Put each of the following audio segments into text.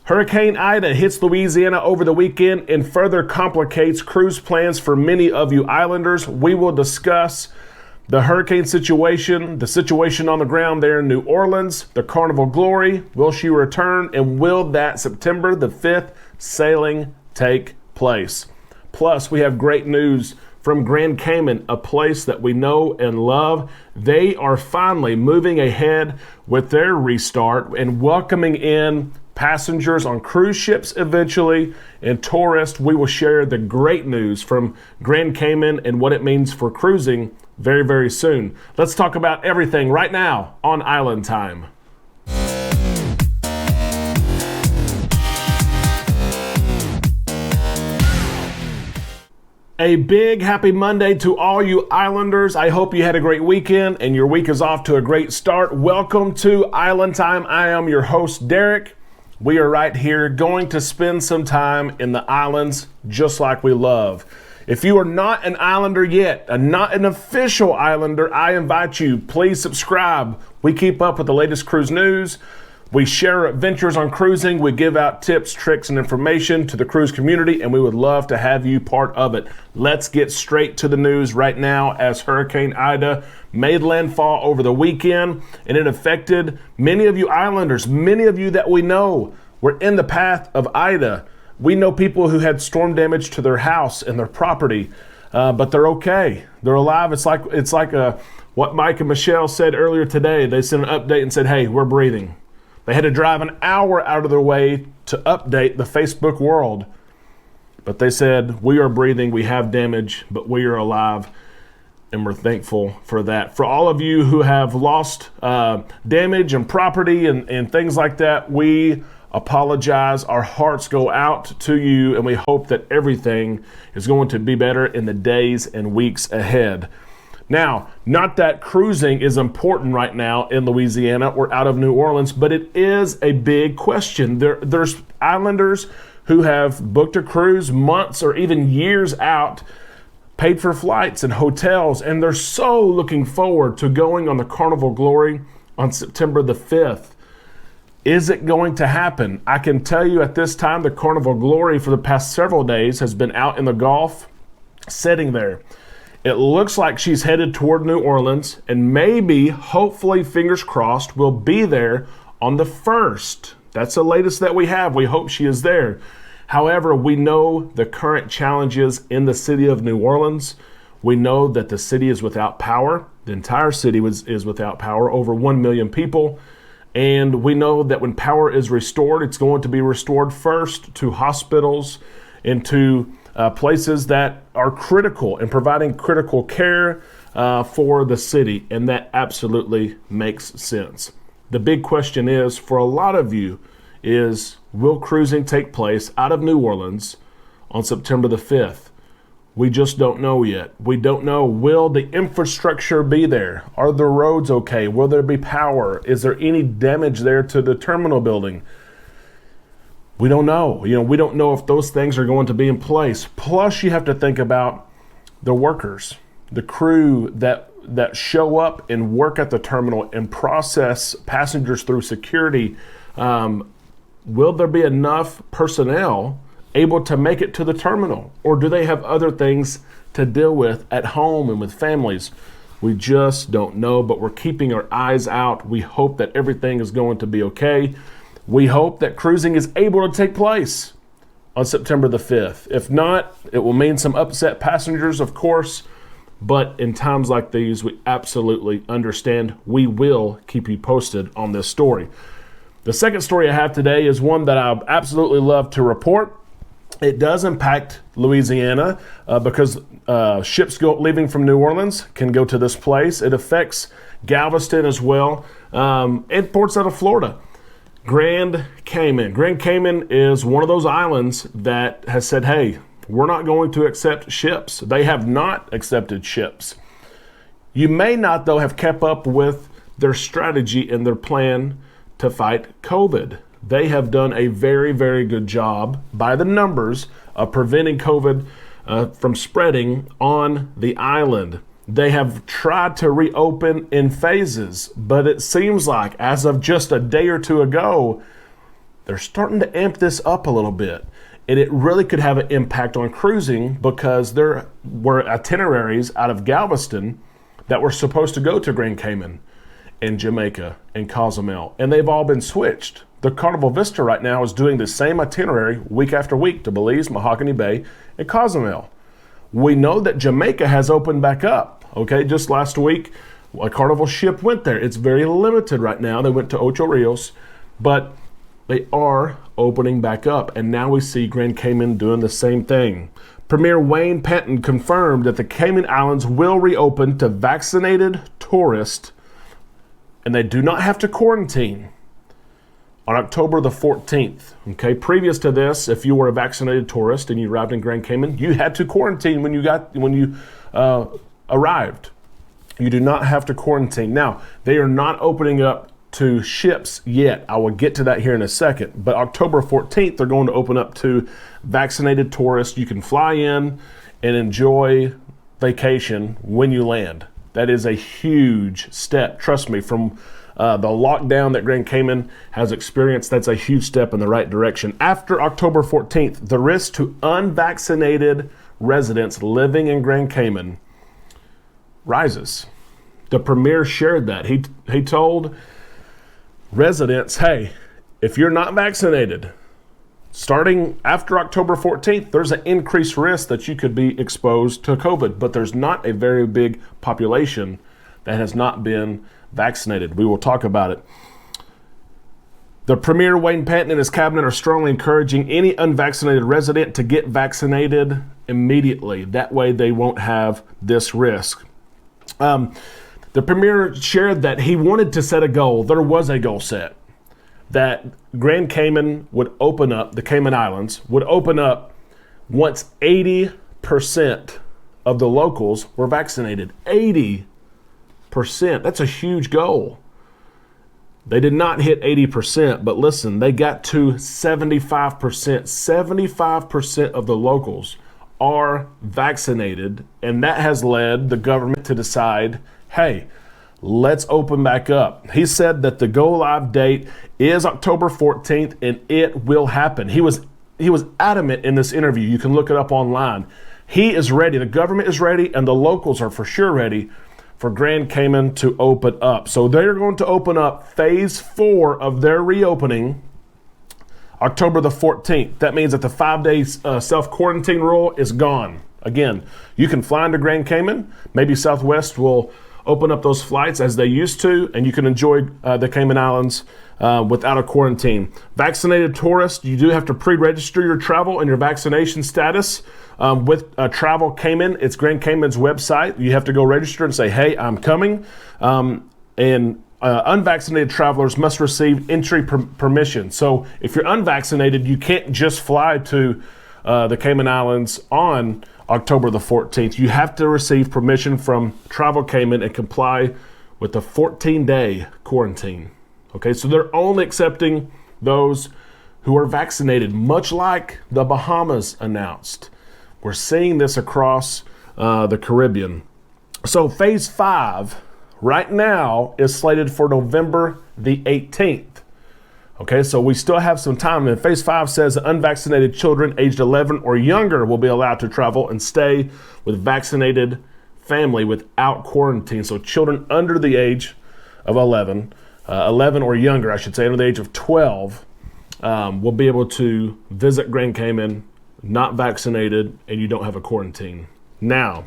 Hurricane Ida hits Louisiana over the weekend and further complicates cruise plans for many of you islanders. We will discuss the hurricane situation, the situation on the ground there in New Orleans, the Carnival glory, will she return, and will that September the 5th sailing take place? Plus, we have great news from Grand Cayman, a place that we know and love. They are finally moving ahead with their restart and welcoming in passengers on cruise ships eventually, and tourists. We will share the great news from Grand Cayman and what it means for cruising very, very soon. Let's talk about everything right now on Island Time. A big happy Monday to all you islanders. I hope you had a great weekend and your week is off to a great start. Welcome to Island Time. I am your host, Derek. We are right here going to spend some time in the islands just like we love. If you are not an islander yet, not an official islander, I invite you, please subscribe. We keep up with the latest cruise news. We share adventures on cruising. We give out tips, tricks, and information to the cruise community, and we would love to have you part of it. Let's get straight to the news right now as Hurricane Ida made landfall over the weekend, and it affected many of you islanders, many of you that we know were in the path of Ida. We know people who had storm damage to their house and their property, but they're okay. They're alive. It's like what Mike and Michelle said earlier today. They sent an update and said, hey, we're breathing. They had to drive an hour out of their way to update the Facebook world. But they said, we are breathing, we have damage, but we are alive, and we're thankful for that. For all of you who have lost damage and property and things like that, we apologize. Our hearts go out to you, and we hope that everything is going to be better in the days and weeks ahead. Now, not that cruising is important right now in Louisiana or out of New Orleans, but it is a big question. There's islanders who have booked a cruise months or even years out, paid for flights and hotels, and they're so looking forward to going on the Carnival Glory on September the 5th. Is it going to happen? I can tell you at this time, the Carnival Glory for the past several days has been out in the Gulf, sitting there. It looks like she's headed toward New Orleans, and maybe, hopefully, fingers crossed, will be there on the 1st. That's the latest that we have. We hope she is there. However, we know the current challenges in the city of New Orleans. We know that the city is without power. The entire city is without power, over 1 million people. And we know that when power is restored, it's going to be restored first to hospitals and to places that are critical in providing critical care for the city, and that absolutely makes sense. The big question is, for a lot of you, is will cruising take place out of New Orleans on September the 5th? We just don't know yet. We don't know, will the infrastructure be there? Are the roads okay? Will there be power? Is there any damage there to the terminal building? We don't know. We don't know if those things are going to be in place. Plus, you have to think about the workers, the crew that show up and work at the terminal and process passengers through security. Will there be enough personnel able to make it to the terminal? Or do they have other things to deal with at home and with families? We just don't know, but we're keeping our eyes out. We hope that everything is going to be okay. We hope that cruising is able to take place on September the 5th. If not, it will mean some upset passengers, of course, but in times like these, we absolutely understand. We will keep you posted on this story. The second story I have today is one that I absolutely love to report. It does impact Louisiana because ships leaving from New Orleans can go to this place. It affects Galveston as well, and ports out of Florida. Grand Cayman. Grand Cayman is one of those islands that has said, hey, we're not going to accept ships. They have not accepted ships. You may not, though, have kept up with their strategy and their plan to fight COVID. They have done a very, very good job by the numbers of preventing COVID from spreading on the island. They have tried to reopen in phases, but it seems like as of just a day or two ago, they're starting to amp this up a little bit. And it really could have an impact on cruising because there were itineraries out of Galveston that were supposed to go to Grand Cayman and Jamaica and Cozumel, and they've all been switched. The Carnival Vista right now is doing the same itinerary week after week to Belize, Mahogany Bay, and Cozumel. We know that Jamaica has opened back up. Okay, just last week, a Carnival ship went there. It's very limited right now. They went to Ocho Rios, but they are opening back up, and now we see Grand Cayman doing the same thing. Premier Wayne Penton confirmed that the Cayman Islands will reopen to vaccinated tourists, and they do not have to quarantine on October the 14th. Okay, previous to this, if you were a vaccinated tourist and you arrived in Grand Cayman, you had to quarantine when you arrived. You do not have to quarantine. Now, they are not opening up to ships yet. I will get to that here in a second. But October 14th, they're going to open up to vaccinated tourists. You can fly in and enjoy vacation when you land. That is a huge step. Trust me, from the lockdown that Grand Cayman has experienced, that's a huge step in the right direction. After October 14th, the risk to unvaccinated residents living in Grand Cayman rises. The premier shared that. He told residents, hey, if you're not vaccinated, starting after October 14th, there's an increased risk that you could be exposed to COVID, but there's not a very big population that has not been vaccinated. We will talk about it. The Premier Wayne Penton and his cabinet are strongly encouraging any unvaccinated resident to get vaccinated immediately. That way they won't have this risk. The Premier shared that he wanted to set a goal. There was a goal set that Grand Cayman would open up, the Cayman Islands would open up once 80% of the locals were vaccinated. 80%. That's a huge goal. They did not hit 80%, but listen, they got to 75%. 75% of the locals are vaccinated, and that has led the government to decide, hey, let's open back up. He said that the go live date is October 14th, and it will happen. He was adamant in this interview. You can look it up online. He is ready. The government is ready, and the locals are for sure ready for Grand Cayman to open up. So they're going to open up phase 4 of their reopening October the 14th. That means that the 5-day self-quarantine rule is gone. Again, you can fly into Grand Cayman. Maybe Southwest will open up those flights as they used to, and you can enjoy the Cayman Islands without a quarantine. Vaccinated tourists, you do have to pre-register your travel and your vaccination status with Travel Cayman. It's Grand Cayman's website. You have to go register and say, hey, I'm coming. Unvaccinated travelers must receive entry permission. So if you're unvaccinated, you can't just fly to the Cayman Islands on October the 14th. You have to receive permission from Travel Cayman and comply with the 14-day quarantine. Okay, so they're only accepting those who are vaccinated, much like the Bahamas announced. We're seeing this across the Caribbean. So phase 5 right now is slated for November the 18th. Okay, so we still have some time. And phase 5 says that unvaccinated children aged 11 or younger will be allowed to travel and stay with vaccinated family without quarantine. So children under the age of 11 or younger, I should say, under the age of 12, will be able to visit Grand Cayman, not vaccinated, and you don't have a quarantine. Now,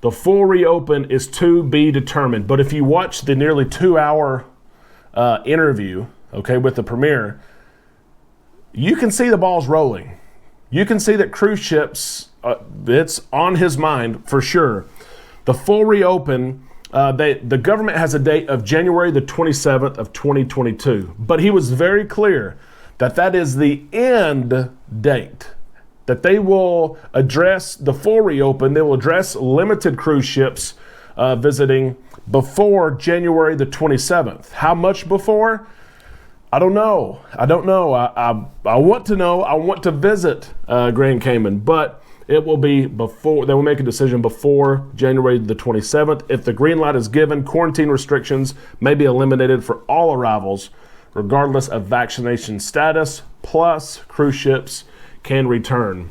the full reopen is to be determined. But if you watch the nearly 2-hour interview, okay, with the premier, you can see the ball's rolling. You can see that cruise ships, it's on his mind for sure. The full reopen, the government has a date of January the 27th of 2022. But he was very clear that that is the end date, that they will address the full reopen. They will address limited cruise ships visiting before January the 27th. How much before? I don't know. I want to know. I want to visit Grand Cayman, but it will be before. They will make a decision before January the 27th. If the green light is given, quarantine restrictions may be eliminated for all arrivals regardless of vaccination status, plus cruise ships can return.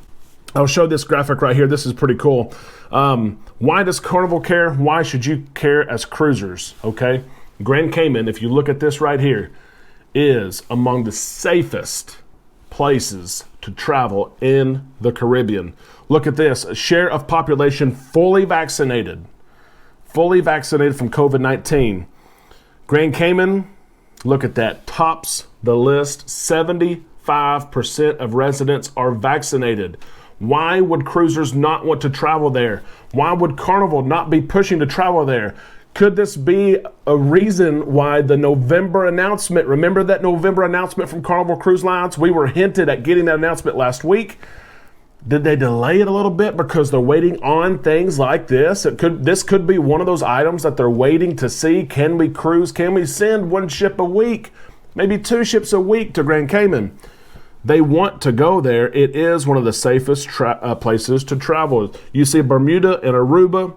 I'll show this graphic right here. This is pretty cool. Why does Carnival care? Why should you care as cruisers? Okay, Grand Cayman, if you look at this right here, is among the safest places to travel in the Caribbean. Look at this, a share of population fully vaccinated from COVID-19. Grand Cayman, look at that, tops the list. 75% of residents are vaccinated. Why would cruisers not want to travel there? Why would Carnival not be pushing to travel there? Could this be a reason why the November announcement, remember that November announcement from Carnival Cruise Lines? We were hinted at getting that announcement last week. Did they delay it a little bit because they're waiting on things like this? This could be one of those items that they're waiting to see. Can we cruise? Can we send one ship a week? Maybe 2 ships a week to Grand Cayman? They want to go there. It is one of the safest places to travel. You see Bermuda and Aruba,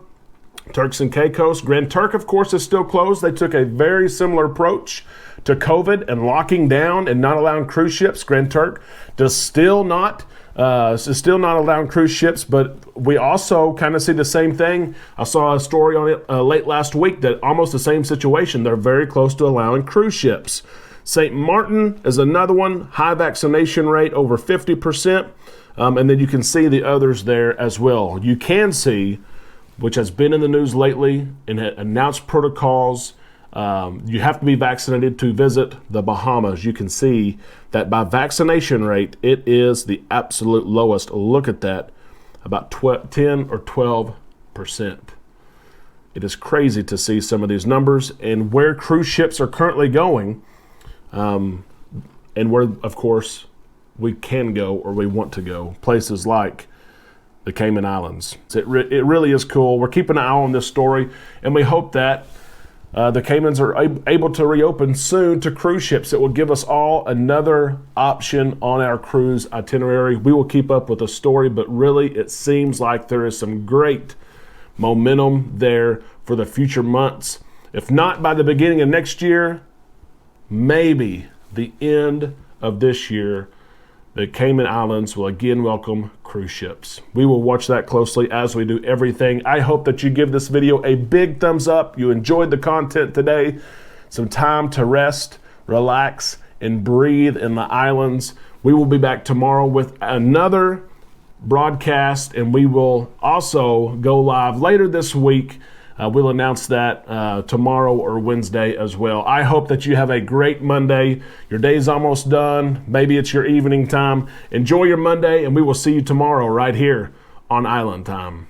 Turks and Caicos. Grand Turk, of course, is still closed. They took a very similar approach to COVID and locking down and not allowing cruise ships. Grand Turk is still not allowing cruise ships, but we also kind of see the same thing. I saw a story on it late last week that almost the same situation. They're very close to allowing cruise ships. St. Martin is another one, high vaccination rate, over 50%. And then you can see the others there as well. You can see, which has been in the news lately, and announced protocols. You have to be vaccinated to visit the Bahamas. You can see that by vaccination rate, it is the absolute lowest. Look at that, about 10 or 12%. It is crazy to see some of these numbers and where cruise ships are currently going, and where, of course, we can go or we want to go. Places like the Cayman Islands. It really is cool. We're keeping an eye on this story, and we hope that the Caymans are able to reopen soon to cruise ships. It will give us all another option on our cruise itinerary. We will keep up with the story, but really it seems like there is some great momentum there for the future months. If not by the beginning of next year, maybe the end of this year, the Cayman Islands will again welcome cruise ships. We will watch that closely as we do everything. I hope that you give this video a big thumbs up. You enjoyed the content today. Some time to rest, relax, and breathe in the islands. We will be back tomorrow with another broadcast, and we will also go live later this week. We'll announce that tomorrow or Wednesday as well. I hope that you have a great Monday. Your day's almost done. Maybe it's your evening time. Enjoy your Monday, and we will see you tomorrow right here on Island Time.